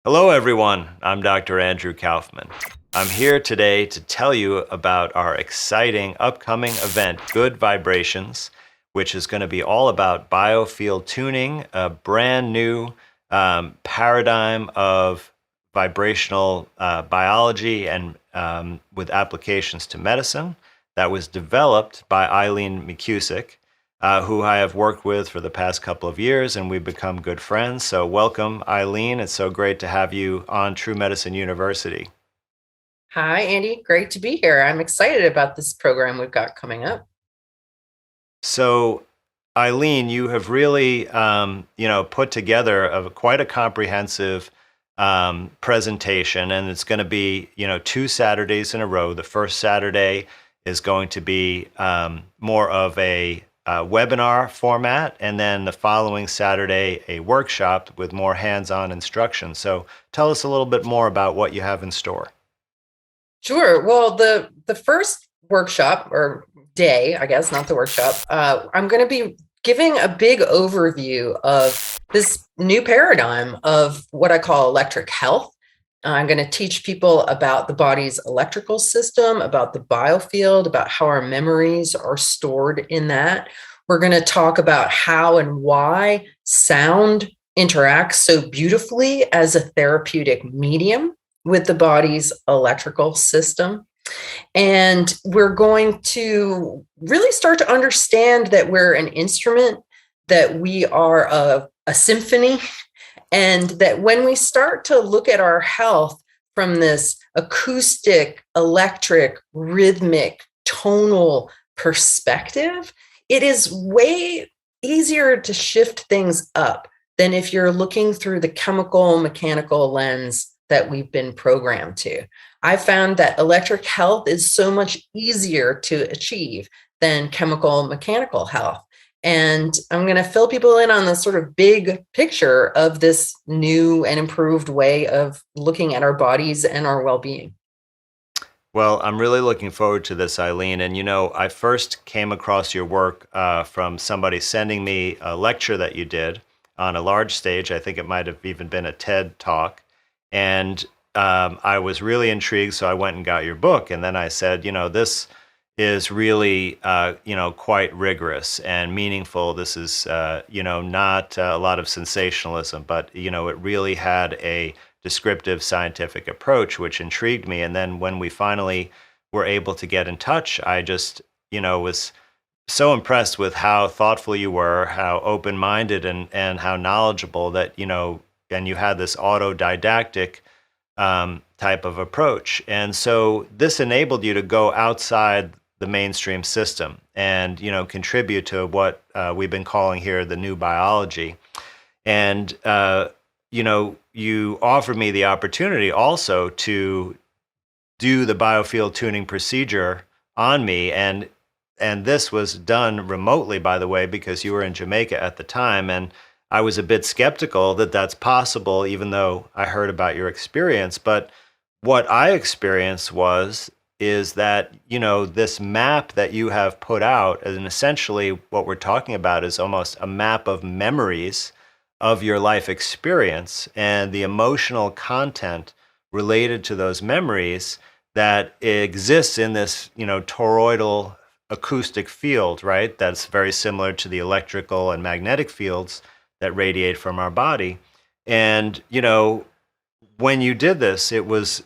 Hello, everyone. I'm Dr. Andrew Kaufman. I'm here today to tell you about our exciting upcoming event, Good Vibrations, which is going to be all about biofield tuning, a brand new paradigm of vibrational biology and with applications to medicine that was developed by Eileen McKusick, who I have worked with for the past couple of years, and we've become good friends. So, welcome, Eileen. It's so great to have you on True Medicine University. Hi, Andy. Great to be here. I'm excited about this program we've got coming up. So, Eileen, you have really, put together quite a comprehensive presentation, and it's going to be, 2 Saturdays in a row. The first Saturday is going to be more of a webinar format, and then the following Saturday, a workshop with more hands-on instruction. So tell us a little bit more about what you have in store. Sure. Well, the first workshop or day, I guess, not the workshop, I'm going to be giving a big overview of this new paradigm of what I call electric health. I'm going to teach people about the body's electrical system, about the biofield, about how our memories are stored in that. We're going to talk about how and why sound interacts so beautifully as a therapeutic medium with the body's electrical system. And we're going to really start to understand that we're an instrument, that we are a symphony, and that when we start to look at our health from this acoustic, electric, rhythmic, tonal perspective, it is way easier to shift things up than if you're looking through the chemical, mechanical lens that we've been programmed to. I found that electric health is so much easier to achieve than chemical, mechanical health. And I'm going to fill people in on the sort of big picture of this new and improved way of looking at our bodies and our well-being. Well, I'm really looking forward to this, Eileen. And I first came across your work from somebody sending me a lecture that you did on a large stage. I think it might have even been a TED talk. And I was really intrigued, so I went and got your book. And then I said, this is really, quite rigorous and meaningful. This is, not a lot of sensationalism, but, it really had a descriptive scientific approach, which intrigued me. And then when we finally were able to get in touch, I just, was so impressed with how thoughtful you were, how open-minded and how knowledgeable that, and you had this autodidactic type of approach. And so this enabled you to go outside the mainstream system and, contribute to what we've been calling here the new biology. And, you offered me the opportunity also to do the biofield tuning procedure on me. And this was done remotely, by the way, because you were in Jamaica at the time. And I was a bit skeptical that that's possible, even though I heard about your experience. But what I experienced is that, this map that you have put out, and essentially what we're talking about is almost a map of memories of your life experience and the emotional content related to those memories that exists in this, toroidal acoustic field, right? That's very similar to the electrical and magnetic fields that radiate from our body. And, when you did this, it was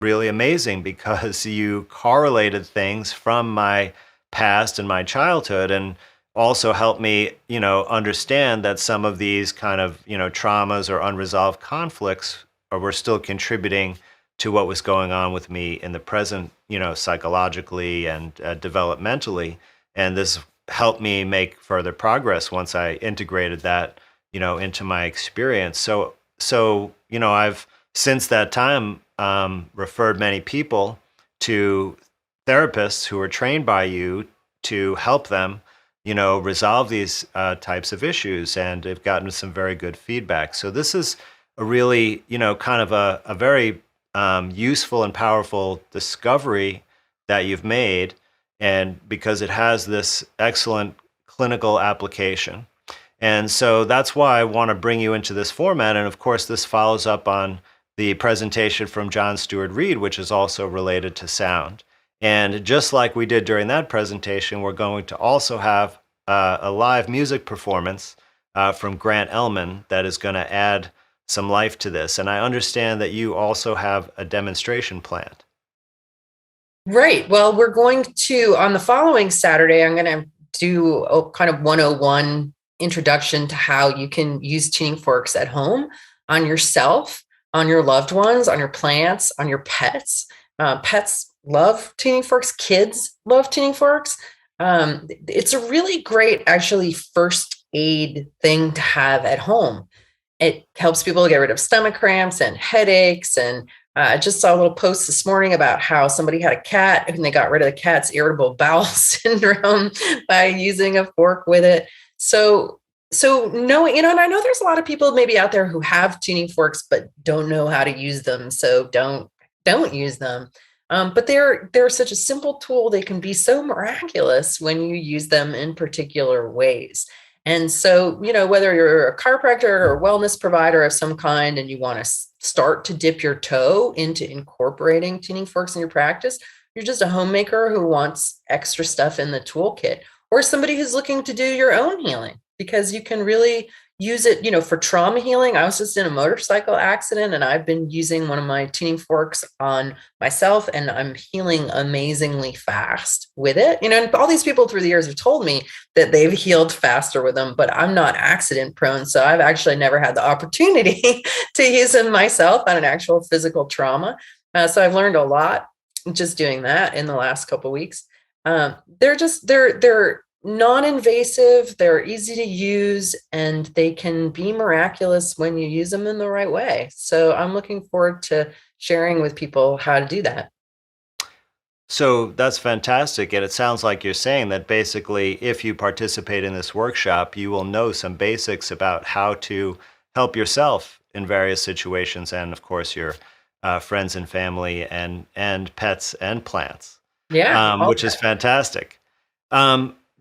really amazing because you correlated things from my past and my childhood and also helped me, understand that some of these kind of, traumas or unresolved conflicts were still contributing to what was going on with me in the present, psychologically and developmentally. And this helped me make further progress once I integrated that, into my experience. So, I've since that time referred many people to therapists who are trained by you to help them, resolve these types of issues, and have gotten some very good feedback. So this is a really, kind of a very useful and powerful discovery that you've made, and because it has this excellent clinical application. And so that's why I want to bring you into this format. And of course, this follows up on the presentation from John Stewart Reed, which is also related to sound. And just like we did during that presentation, we're going to also have a live music performance from Grant Ellman that is going to add some life to this. And I understand that you also have a demonstration planned. Right. Well, we're going to, on the following Saturday, I'm going to do a kind of 101 introduction to how you can use tuning forks at home on yourself, on your loved ones, on your plants, on your pets. Pets love tuning forks. Kids love tuning forks. It's a really great, actually, first aid thing to have at home. It helps people get rid of stomach cramps and headaches. And I just saw a little post this morning about how somebody had a cat and they got rid of the cat's irritable bowel syndrome by using a fork with it. So no, and I know there's a lot of people maybe out there who have tuning forks but don't know how to use them. So don't use them. But they're such a simple tool. They can be so miraculous when you use them in particular ways. And so, whether you're a chiropractor or a wellness provider of some kind, and you want to start to dip your toe into incorporating tuning forks in your practice, you're just a homemaker who wants extra stuff in the toolkit, or somebody who's looking to do your own healing, because you can really use it, for trauma healing. I was just in a motorcycle accident and I've been using one of my tuning forks on myself and I'm healing amazingly fast with it. And all these people through the years have told me that they've healed faster with them, but I'm not accident prone. So I've actually never had the opportunity to use them myself on an actual physical trauma. So I've learned a lot just doing that in the last couple of weeks. They're non-invasive, they're easy to use, and they can be miraculous when you use them in the right way. So I'm looking forward to sharing with people how to do that. So that's fantastic. And it sounds like you're saying that basically, if you participate in this workshop, you will know some basics about how to help yourself in various situations, and of course, your friends and family and pets and plants. Yeah. Which is fantastic.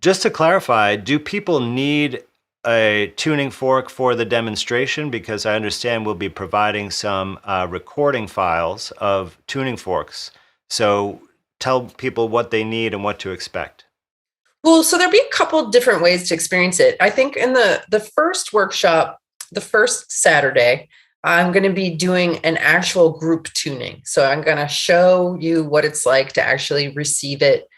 Just to clarify, do people need a tuning fork for the demonstration? Because I understand we'll be providing some recording files of tuning forks. So tell people what they need and what to expect. Well, so there'll be a couple different ways to experience it. I think in the first workshop, the first Saturday, I'm going to be doing an actual group tuning. So I'm going to show you what it's like to actually receive it.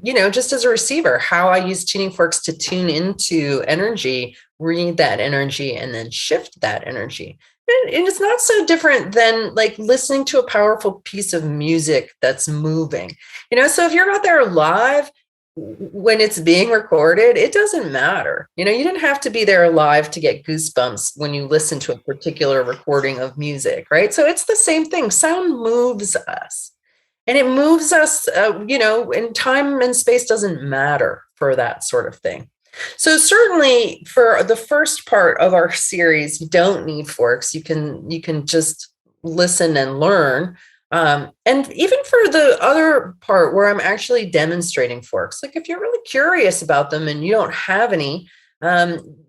Just as a receiver, how I use tuning forks to tune into energy, read that energy, and then shift that energy. And it's not so different than like listening to a powerful piece of music that's moving. So if you're not there live when it's being recorded, it doesn't matter. You didn't have to be there live to get goosebumps when you listen to a particular recording of music, right? So it's the same thing. Sound moves us. And it moves us, and time and space doesn't matter for that sort of thing. So certainly for the first part of our series, you don't need forks. You can just listen and learn. And even for the other part where I'm actually demonstrating forks, like if you're really curious about them and you don't have any,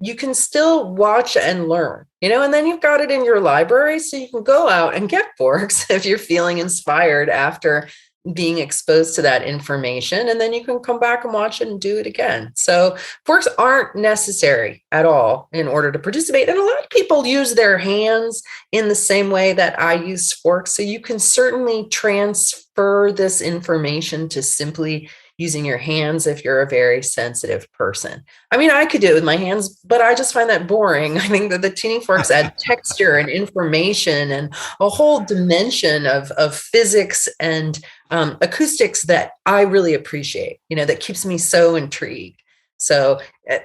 you can still watch and learn, and then you've got it in your library, so you can go out and get forks if you're feeling inspired after being exposed to that information, and then you can come back and watch it and do it again. So forks aren't necessary at all in order to participate. And a lot of people use their hands in the same way that I use forks. So you can certainly transfer this information to simply using your hands if you're a very sensitive person. I mean, I could do it with my hands, but I just find that boring. I think that the tuning forks add texture and information and a whole dimension of physics and acoustics that I really appreciate, that keeps me so intrigued. So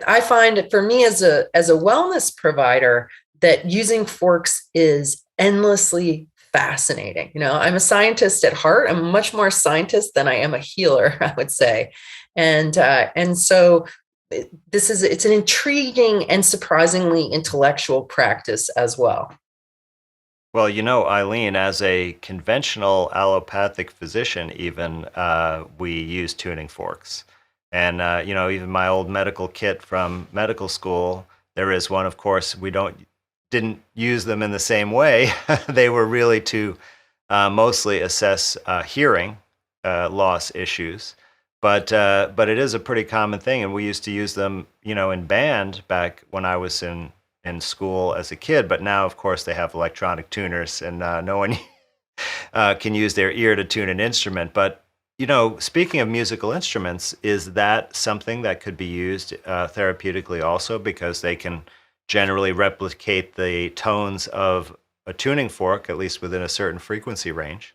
I find for me as a wellness provider that using forks is endlessly fascinating. I'm a scientist at heart. I'm much more a scientist than I am a healer, I would say. And so it's an intriguing and surprisingly intellectual practice as well. Well, Eileen, as a conventional allopathic physician, even we use tuning forks. And even my old medical kit from medical school, there is one. Of course, we didn't use them in the same way. They were really to mostly assess hearing loss issues. But it is a pretty common thing, and we used to use them, in band back when I was in school as a kid. But now, of course, they have electronic tuners, and no one can use their ear to tune an instrument. But speaking of musical instruments, is that something that could be used therapeutically also, because they can generally replicate the tones of a tuning fork, at least within a certain frequency range?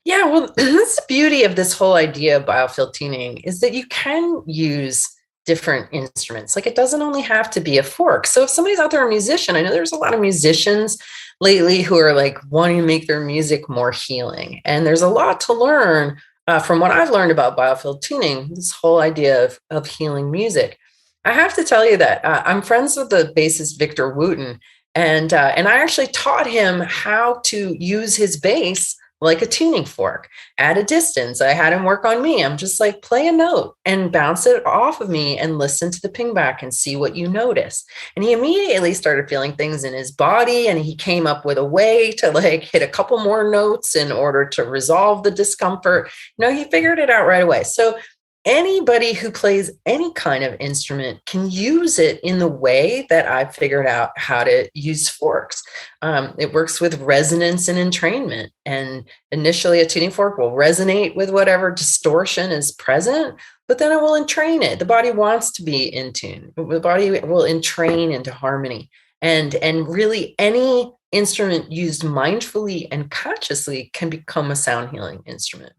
Yeah, well, that's the beauty of this whole idea of biofield tuning, is that you can use different instruments. Like, it doesn't only have to be a fork. So if somebody's out there, a musician, I know there's a lot of musicians lately who are like wanting to make their music more healing. And there's a lot to learn from what I've learned about biofield tuning, this whole idea of healing music. I have to tell you that I'm friends with the bassist Victor Wooten, and I actually taught him how to use his bass like a tuning fork at a distance. I had him work on me. I'm just like, play a note and bounce it off of me and listen to the ping back and see what you notice. And he immediately started feeling things in his body, and he came up with a way to like hit a couple more notes in order to resolve the discomfort. He figured it out right away. So anybody who plays any kind of instrument can use it in the way that I've figured out how to use forks. It works with resonance and entrainment. And initially, a tuning fork will resonate with whatever distortion is present, but then it will entrain it. The body wants to be in tune. The body will entrain into harmony. And really, any instrument used mindfully and consciously can become a sound healing instrument.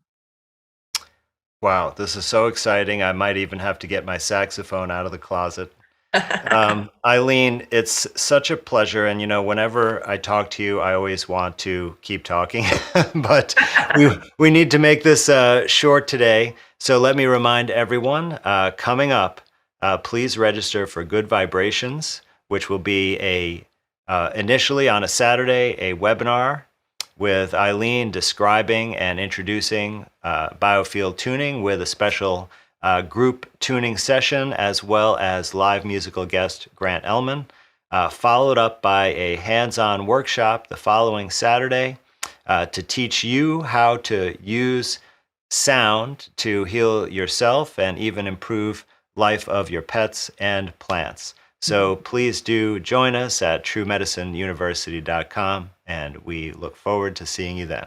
Wow, this is so exciting. I might even have to get my saxophone out of the closet. Eileen, it's such a pleasure. And, whenever I talk to you, I always want to keep talking, but we need to make this short today. So let me remind everyone, coming up, please register for Good Vibrations, which will be initially on a Saturday, a webinar with Eileen describing and introducing Biofield Tuning with a special group tuning session, as well as live musical guest Grant Ellman, followed up by a hands-on workshop the following Saturday to teach you how to use sound to heal yourself and even improve life of your pets and plants. So please do join us at truemedicineuniversity.com, and we look forward to seeing you then.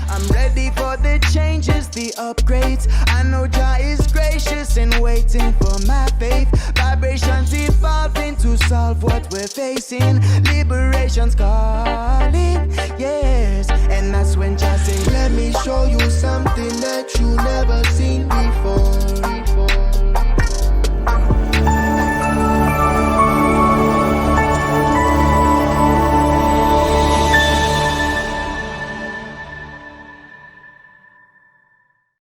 I'm ready for the changes, the upgrades. I know Jah is gracious and waiting for my faith. Vibrations evolving to solve what we're facing. Liberation's calling, yes. And that's when Jah say, let me show you something that you never